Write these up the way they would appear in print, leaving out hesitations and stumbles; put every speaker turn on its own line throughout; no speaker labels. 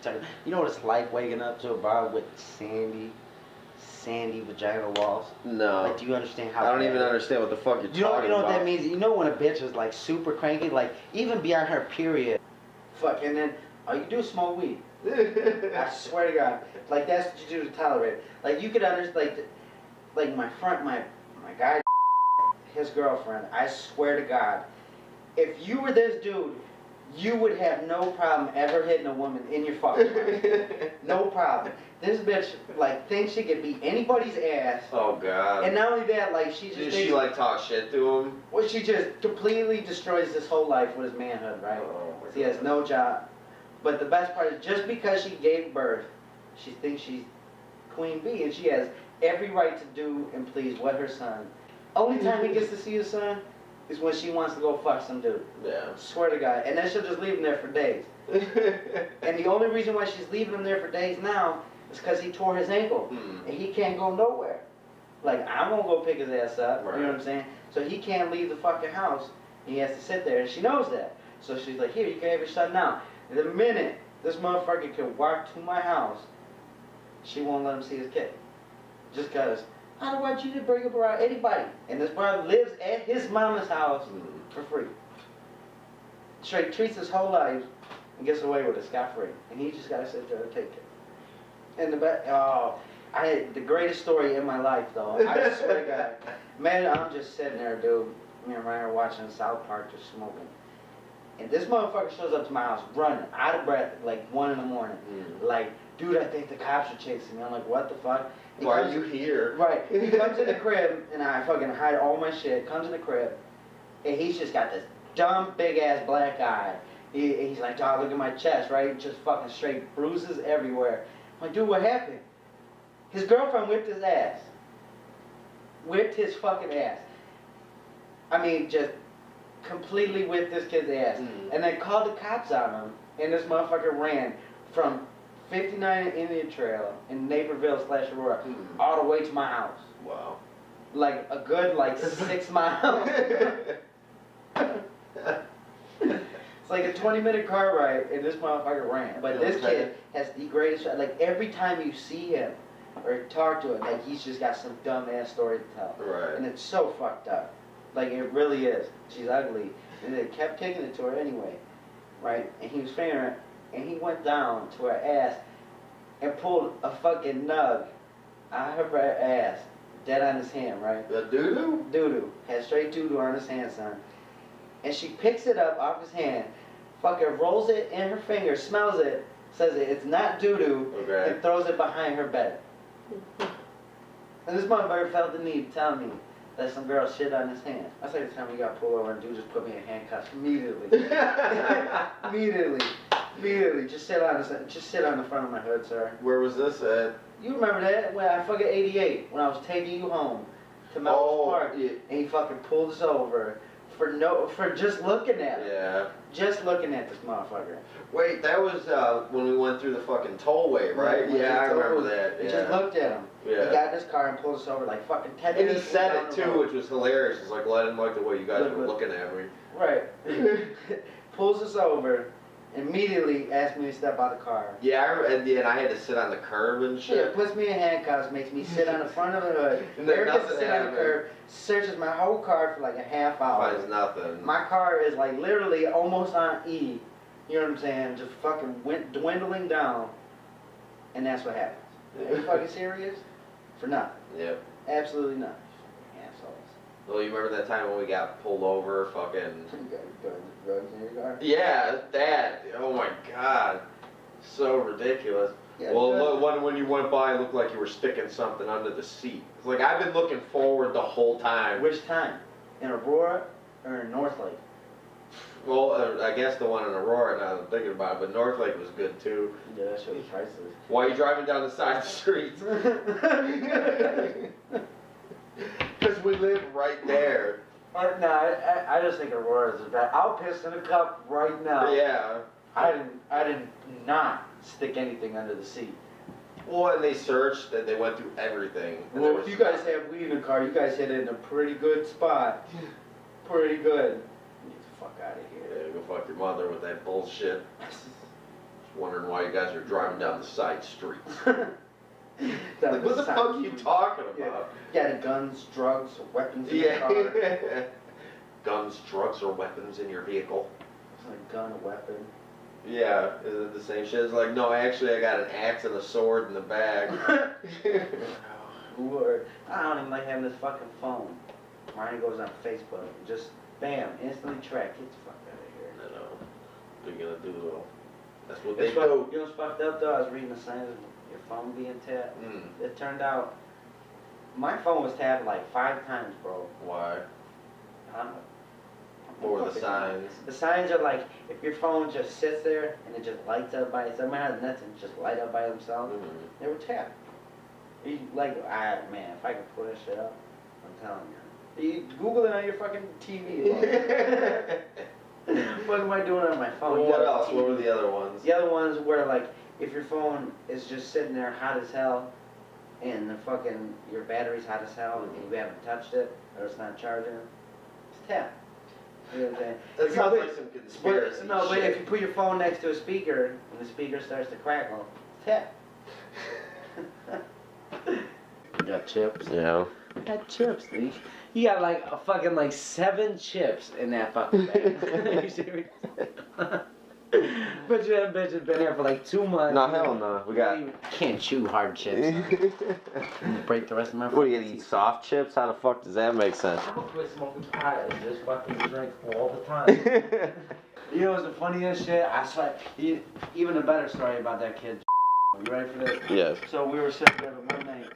You know what it's like waking up to a bar with sandy vagina walls?
No.
Like, do you understand how?
I don't even understand what the fuck you're talking about.
You know what that means? You know when a bitch is like super cranky, like even beyond her period. Fuck, and then all you do is smoke weed. I swear to God, like that's what you do to tolerate it. Like you could understand, like my guy, his girlfriend. I swear to God, if you were this dude, you would have no problem ever hitting a woman in your fucking mouth. No problem. This bitch, like, thinks she could beat anybody's ass.
Oh, God.
And not only that, like, she just...
Did she, like, talk shit to him?
Well, she just completely destroys his whole life with his manhood, right?
Oh,
he has no job. But the best part is, just because she gave birth, she thinks she's Queen Bee, and she has every right to do and please what her son. Only time he gets to see his son is when she wants to go fuck some dude.
Yeah.
Swear to God. And then she'll just leave him there for days. And the only reason why she's leaving him there for days now is because he tore his ankle. And he can't go nowhere. Like, I won't go pick his ass up. Right. You know what I'm saying? So he can't leave the fucking house. He has to sit there. And she knows that. So she's like, here, you can have your son now. And the minute this motherfucker can walk to my house, she won't let him see his kid. Just because, I don't want you to bring him around anybody. And this brother lives at his mama's house for free. Straight treats his whole life and gets away with it scot-free. And he just got to sit there and take it. And the greatest story in my life, though. I swear to God. Man, I'm just sitting there, dude. Me and Ryan are watching South Park, just smoking. And this motherfucker shows up to my house running, out of breath, like 1 in the morning. Like, dude, I think the cops are chasing me. I'm like, what the fuck?
Why are you here?
Right. He comes in the crib, and I fucking hide all my shit. Comes in the crib, and he's just got this dumb, big-ass black eye. He's like, dog, look at my chest, right? Just fucking straight bruises everywhere. I'm like, dude, what happened? His girlfriend whipped his ass. Whipped his fucking ass. I mean, just completely whipped this kid's ass. And then called the cops on him, and this motherfucker ran from 59 Indian Trail in Naperville/Aurora all the way to my house.
Wow.
Like a good, like, 6 miles. It's like a 20-minute car ride, and this motherfucker ran. But this kid has the greatest, like, every time you see him or talk to him, like, he's just got some dumb-ass story to tell.
Right.
And it's so fucked up. Like, it really is. She's ugly. And they kept kicking it to her anyway. Right? And he was fingering her, and he went down to her ass and pulled a fucking nug out of her ass, dead on his hand, right?
The doo-doo?
Doo-doo. Had straight doo-doo on his hand, son. And she picks it up off his hand, fucking rolls it in her finger, smells it, says it's not doo-doo, and throws it behind her bed. And this motherfucker felt the need to tell me that some girl shit on his hand. I said the time we got pulled over and dude just put me in handcuffs immediately. Immediately. Just sit on the front of my hood, sir.
Where was this at?
You remember that? When I fucking 88, when I was taking you home to Melrose Park,
yeah.
And he fucking pulled us over for just looking at him.
Yeah.
Just looking at this motherfucker.
Wait, that was when we went through the fucking tollway, right? Yeah, I remember that.
We just looked at him.
Yeah.
He got in his car and pulled us over like fucking 10 minutes.
And he said it too, which was hilarious. It's like, well, I didn't like the way you guys were looking at me.
Right. Pulls us over, immediately asked me to step out of the car.
Yeah, and I had to sit on the curb and shit.
Yeah, puts me in handcuffs, makes me sit on the front of the hood. Eric gets to sit on the curb, searches my whole car for like a half hour.
Finds nothing.
My car is like literally almost on E. You know what I'm saying? Just fucking dwindling down. And that's what happens. Are you fucking serious? For nothing.
Yep.
Absolutely nothing. Assholes.
Well, you remember that time when we got pulled over, fucking...
You got drugs in your car?
Yeah, that. Oh my God. So ridiculous. Yeah, well, when you went by, it looked like you were sticking something under the seat. It's like, I've been looking forward the whole time.
Which time? In Aurora or in Northlake?
Well, I guess the one in Aurora, now that I'm thinking about it, but Northlake was good too.
Yeah, that shit was priceless.
Why are you driving down the side of the street? Because we live right there.
No, I just think Aurora's is bad. I'll piss in a cup right now.
Yeah.
I did not stick anything under the seat.
Well, and they searched and they went through everything.
Well, if you guys have weed in the car, you guys hit it in a pretty good spot. Pretty good. Get the fuck out of here.
Yeah, go fuck your mother with that bullshit. Wondering why you guys are driving down the side streets.
Like,
what the fuck are you talking about?
Yeah, the guns, drugs, weapons in the car.
Guns, drugs, or weapons in your vehicle.
It's like gun, a weapon.
Yeah, is it the same shit? It's like, no, actually I got an axe and a sword in the bag.
Word. I don't even like having this fucking phone. Mine goes on Facebook. Just, bam, instantly tracked. Get the fuck out of here.
I know. What are you gonna do though? That's what
It's
they do.
You know what's fucked up though? I was reading the signs of your phone being tapped. It turned out my phone was tapped like 5 times, bro.
Why?
I don't know.
What were the signs?
The signs are like if your phone just sits there and it just lights up by itself. It has nuts and just light up by themselves. They were tapped. You, like, man, if I could pull that shit up, I'm telling you. You Google it on your fucking TV. What am I doing on my phone?
Well, what else? What were the other ones?
The other ones were like if your phone is just sitting there hot as hell and the fucking your battery's hot as hell and you haven't touched it or it's not charging, it's tapped. You know what I'm saying?
That sounds like some conspiracy
No, but
shit.
if you put your phone next to a speaker and the speaker starts to crackle, it's tapped. You got chips?
Yeah.
I got chips, dude. You got like a fucking like 7 chips in that fucking bag. Are you serious? But that bitch has been here for like 2 months.
No, hell no. We got.
Can't chew hard chips. Break the rest of my.
What are you gonna eat? Soft chips? How the fuck does that make sense?
I'm gonna quit smoking pot and just fucking drink all the time. You know what's the funniest shit? I swear, even a better story about that kid. You ready for this?
Yes.
So we were sitting there one night.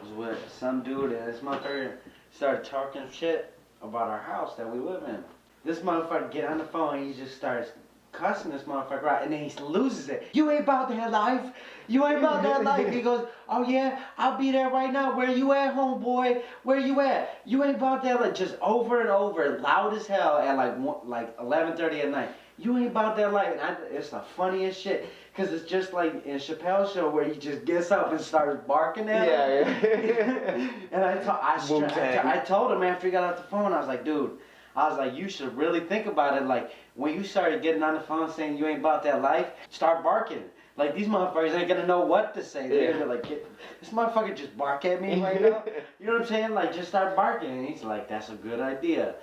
Was with some dude and this motherfucker started talking shit about our house that we live in. This motherfucker get on the phone and he just starts cussing this motherfucker out and then he loses it. You ain't about that life. You ain't about that life. He goes, oh yeah, I'll be there right now. Where you at, homeboy? Where you at? You ain't about that life. Just over and over, loud as hell at like 11:30 at night. You ain't about that life. And it's the funniest shit. Because it's just like in Chappelle's show where he just gets up and starts barking at him. Yeah. And I told him after he got off the phone, I was like, dude, you should really think about it. Like, when you started getting on the phone saying you ain't about that life, start barking. Like, these motherfuckers ain't gonna know what to say. They're gonna be like, this motherfucker just bark at me right now. You know what I'm saying? Like, just start barking. And he's like, that's a good idea.